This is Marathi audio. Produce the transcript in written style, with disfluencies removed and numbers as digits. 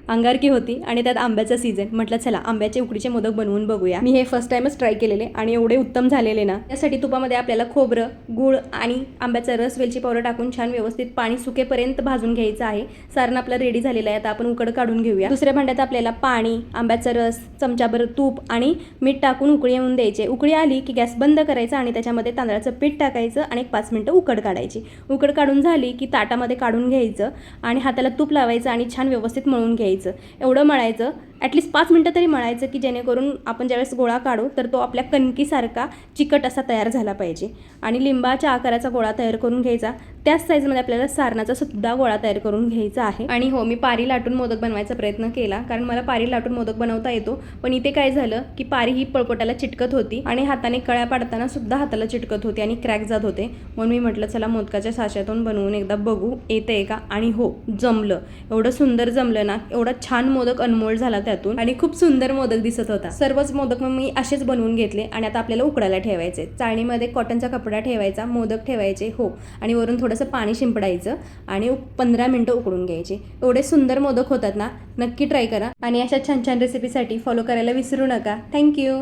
अंगारकी होती आणि त्यात आंब्याचा सीझन. म्हटलं चला आंब्याचे उकडीचे मोदक बनवून बघूया. मी हे फर्स्ट टाइमच ट्राय केलेले आणि एवढे उत्तम झालेले ना. त्यासाठी तुपामध्ये आपल्याला खोबरं, गूळ आणि आंब्याचा रस, वेलची पावडर टाकून छान व्यवस्थित पाणी सुकेपर्यंत भाजून घ्यायचं आहे. सारण आपलं रेडी झालेलं आहे. आता आपण उकड काढून घेऊया. दुसऱ्या भांड्यात आपल्याला पाणी, आंब्याचा रस, चमचाभर तूप आणि मीठ टाकून उकळी येऊन द्यायचे. उकळी आली की गॅस बंद करायचा आणि त्याच्यामध्ये तांदळाचं पीठ टाकायचं आणि 5 मिनिटं उकड काढायची. उकड काढून झाली की ताटामध्ये काढून घ्यायचं आणि हाताला तूप लावायचं आणि छान व्यवस्थित मळून घ्यायचं. एवढं मळायचं, ॲटलिस्ट 5 मिनिटं तरी मळायचं की जेणेकरून आपण ज्यावेळेस गोळा काढू तर तो आपल्या कणकीसारखा चिकट असा तयार झाला पाहिजे. आणि लिंबाच्या आकाराचा गोळा तयार करून घ्यायचा. त्याच साईजमध्ये आपल्याला सारणाचा सुद्धा गोळा तयार करून घ्यायचा आहे. आणि हो, मी पारी लाटून मोदक बनवायचा प्रयत्न केला कारण मला पारी लाटून मोदक बनवता येतो. पण इथे काय झालं की पारी ही पळपोटाला चिटकत होती आणि हाताने कळ्या पाडताना सुद्धा हाताला चिटकत होती आणि क्रॅक जात होते. म्हणून मी म्हटलं चला मोदकाच्या साच्यातून बनवून एकदा बघू येतंय का. आणि हो, जमलं. एवढं सुंदर जमलं ना. एवढा छान मोदक अनमोल झाला त्यातून आणि खूप सुंदर मोदक दिसत होता. सर्वच मोदक मग मी असेच बनवून घेतले आणि आता आपल्याला उकडायला ठेवायचे. चाळणीमध्ये कॉटनचा कपडा ठेवायचा, मोदक ठेवायचे हो, आणि वरून थोडंसं पाणी शिंपडायचं आणि 15 मिनिटं उकडून घ्यायचे. एवढे सुंदर मोदक होतात ना. नक्की ट्राय करा आणि अशा छान छान रेसिपीसाठी फॉलो करायला विसरू नका. थँक्यू.